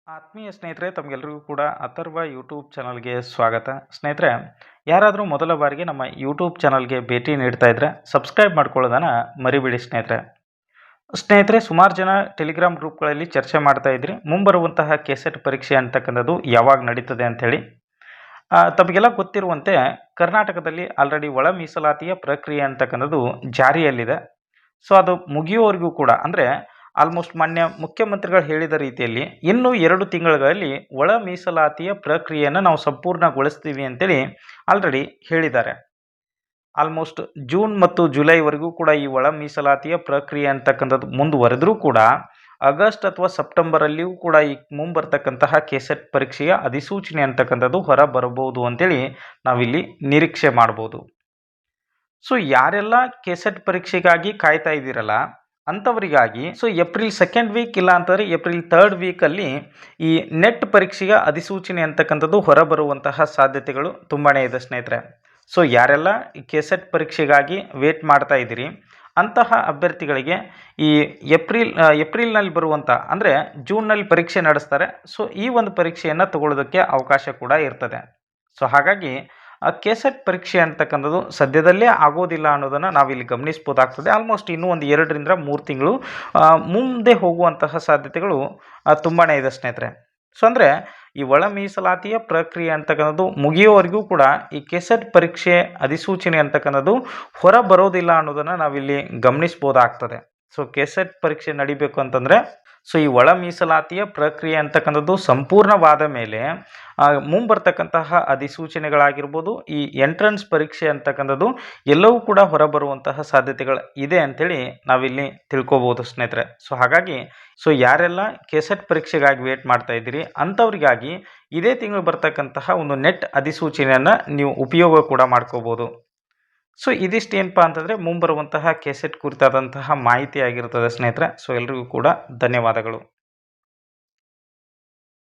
ಆತ್ಮೀಯ ಸ್ನೇಹಿತರೆ, ತಮಗೆಲ್ಲರಿಗೂ ಕೂಡ ಅಥರ್ವ ಯೂಟ್ಯೂಬ್ ಚಾನಲ್ಗೆ ಸ್ವಾಗತ. ಸ್ನೇಹಿತರೆ, ಯಾರಾದರೂ ಮೊದಲ ಬಾರಿಗೆ ನಮ್ಮ ಯೂಟ್ಯೂಬ್ ಚಾನಲ್ಗೆ ಭೇಟಿ ನೀಡ್ತಾ ಇದ್ದರೆ ಸಬ್ಸ್ಕ್ರೈಬ್ ಮಾಡ್ಕೊಳ್ಳೋದನ್ನು ಮರಿಬೇಡಿ ಸ್ನೇಹಿತರೆ, ಸುಮಾರು ಜನ ಟೆಲಿಗ್ರಾಮ್ ಗ್ರೂಪ್ಗಳಲ್ಲಿ ಚರ್ಚೆ ಮಾಡ್ತಾ ಇದ್ರಿ ಮುಂಬರುವಂತಹ ಕೆಸೆಟ್ ಪರೀಕ್ಷೆ ಅಂತಕ್ಕಂಥದ್ದು ಯಾವಾಗ ನಡೀತದೆ ಅಂಥೇಳಿ. ತಮಗೆಲ್ಲ ಗೊತ್ತಿರುವಂತೆ ಕರ್ನಾಟಕದಲ್ಲಿ ಆಲ್ರೆಡಿ ಒಳ ಮೀಸಲಾತಿಯ ಪ್ರಕ್ರಿಯೆ ಅಂತಕ್ಕಂಥದ್ದು ಜಾರಿಯಲ್ಲಿದೆ. ಸೊ ಅದು ಮುಗಿಯುವವರೆಗೂ ಕೂಡ ಅಂದರೆ ಆಲ್ಮೋಸ್ಟ್ ಮಾನ್ಯ ಮುಖ್ಯಮಂತ್ರಿಗಳು ಹೇಳಿದ ರೀತಿಯಲ್ಲಿ ಇನ್ನೂ 2 ತಿಂಗಳಲ್ಲಿ ಒಳ ಮೀಸಲಾತಿಯ ಪ್ರಕ್ರಿಯೆಯನ್ನು ನಾವು ಸಂಪೂರ್ಣಗೊಳಿಸ್ತೀವಿ ಅಂತೇಳಿ ಆಲ್ರೆಡಿ ಹೇಳಿದ್ದಾರೆ. ಆಲ್ಮೋಸ್ಟ್ ಜೂನ್ ಮತ್ತು ಜುಲೈವರೆಗೂ ಕೂಡ ಈ ಒಳ ಮೀಸಲಾತಿಯ ಪ್ರಕ್ರಿಯೆ ಅಂತಕ್ಕಂಥದ್ದು ಮುಂದುವರೆದರೂ ಕೂಡ ಆಗಸ್ಟ್ ಅಥವಾ ಸೆಪ್ಟೆಂಬರಲ್ಲಿಯೂ ಕೂಡ ಈ ಮುಂಬರ್ತಕ್ಕಂತಹ ಕೆಸೆಟ್ ಪರೀಕ್ಷೆಯ ಅಧಿಸೂಚನೆ ಅಂತಕ್ಕಂಥದ್ದು ಹೊರ ಬರಬಹುದು ಅಂತೇಳಿ ನಾವಿಲ್ಲಿ ನಿರೀಕ್ಷೆ ಮಾಡ್ಬೋದು. ಸೊ ಯಾರೆಲ್ಲ ಕೆಸೆಟ್ ಪರೀಕ್ಷೆಗಾಗಿ ಕಾಯ್ತಾ ಇದ್ದೀರಲ್ಲ ಅಂಥವರಿಗಾಗಿ ಏಪ್ರಿಲ್ 2nd ವೀಕ್ ಇಲ್ಲ ಅಂತಂದರೆ ಏಪ್ರಿಲ್ 3rd ವೀಕಲ್ಲಿ ಈ ನೆಟ್ ಪರೀಕ್ಷೆಯ ಅಧಿಸೂಚನೆ ಅಂತಕ್ಕಂಥದ್ದು ಹೊರಬರುವಂತಹ ಸಾಧ್ಯತೆಗಳು ತುಂಬಾ ಇದೆ ಸ್ನೇಹಿತರೆ. ಸೊ ಯಾರೆಲ್ಲ ಈ ಕೆಸೆಟ್ ಪರೀಕ್ಷೆಗಾಗಿ ವೇಟ್ ಮಾಡ್ತಾ ಇದ್ದೀರಿ ಅಂತಹ ಅಭ್ಯರ್ಥಿಗಳಿಗೆ ಈ ಏಪ್ರಿಲ್ನಲ್ಲಿ ಬರುವಂಥ ಅಂದರೆ ಜೂನ್ನಲ್ಲಿ ಪರೀಕ್ಷೆ ನಡೆಸ್ತಾರೆ. ಸೊ ಈ ಒಂದು ಪರೀಕ್ಷೆಯನ್ನು ತಗೊಳ್ಳೋದಕ್ಕೆ ಅವಕಾಶ ಕೂಡ ಇರ್ತದೆ. ಸೊ ಹಾಗಾಗಿ ಕೆಸೆಟ್ ಪರೀಕ್ಷೆ ಅಂತಕ್ಕಂಥದ್ದು ಸದ್ಯದಲ್ಲೇ ಆಗೋದಿಲ್ಲ ಅನ್ನೋದನ್ನು ನಾವಿಲ್ಲಿ ಗಮನಿಸ್ಬೋದಾಗ್ತದೆ. ಆಲ್ಮೋಸ್ಟ್ ಇನ್ನೂ ಒಂದು 2ರಿಂದ 3 ತಿಂಗಳು ಮುಂದೆ ಹೋಗುವಂತಹ ಸಾಧ್ಯತೆಗಳು ತುಂಬಾ ಇದೆ ಸ್ನೇಹಿತರೆ. ಸೊ ಅಂದರೆ ಈ ಒಳ ಮೀಸಲಾತಿಯ ಪ್ರಕ್ರಿಯೆ ಅಂತಕ್ಕಂಥದ್ದು ಮುಗಿಯೋವರೆಗೂ ಕೂಡ ಈ ಕೆಸೆಟ್ ಪರೀಕ್ಷೆ ಅಧಿಸೂಚನೆ ಅಂತಕ್ಕಂಥದ್ದು ಹೊರ ಬರೋದಿಲ್ಲ ಅನ್ನೋದನ್ನು ನಾವಿಲ್ಲಿ ಗಮನಿಸ್ಬೋದಾಗ್ತದೆ. ಸೊ ಕೆಸೆಟ್ ಪರೀಕ್ಷೆ ನಡಿಬೇಕು ಅಂತಂದರೆ ಈ ಒಳ ಮೀಸಲಾತಿಯ ಪ್ರಕ್ರಿಯೆ ಅಂತಕ್ಕಂಥದ್ದು ಸಂಪೂರ್ಣವಾದ ಮೇಲೆ ಮುಂಬರ್ತಕ್ಕಂತಹ ಅಧಿಸೂಚನೆಗಳಾಗಿರ್ಬೋದು, ಈ ಎಂಟ್ರೆನ್ಸ್ ಪರೀಕ್ಷೆ ಅಂತಕ್ಕಂಥದ್ದು ಎಲ್ಲವೂ ಕೂಡ ಹೊರಬರುವಂತಹ ಸಾಧ್ಯತೆಗಳು ಇದೆ ಅಂಥೇಳಿ ನಾವಿಲ್ಲಿ ತಿಳ್ಕೊಬೋದು ಸ್ನೇಹಿತರೆ. ಸೊ ಹಾಗಾಗಿ ಯಾರೆಲ್ಲ ಕೆಸೆಟ್ ಪರೀಕ್ಷೆಗಾಗಿ ವೇಟ್ ಮಾಡ್ತಾ ಇದ್ದೀರಿ ಅಂಥವ್ರಿಗಾಗಿ ಇದೇ ತಿಂಗಳು ಬರ್ತಕ್ಕಂತಹ ಒಂದು ನೆಟ್ ಅಧಿಸೂಚನೆಯನ್ನು ನೀವು ಉಪಯೋಗ ಕೂಡ ಮಾಡ್ಕೋಬೋದು. ಸೊ ಇದಿಷ್ಟು ಏನಪ್ಪ ಅಂತಂದರೆ ಮುಂಬರುವಂತಹ ಕೆಸೆಟ್ ಕುರಿತಾದಂತಹ ಮಾಹಿತಿ ಆಗಿರ್ತದೆ ಸ್ನೇಹಿತರೆ. ಸೊ ಎಲ್ರಿಗೂ ಕೂಡ ಧನ್ಯವಾದಗಳು.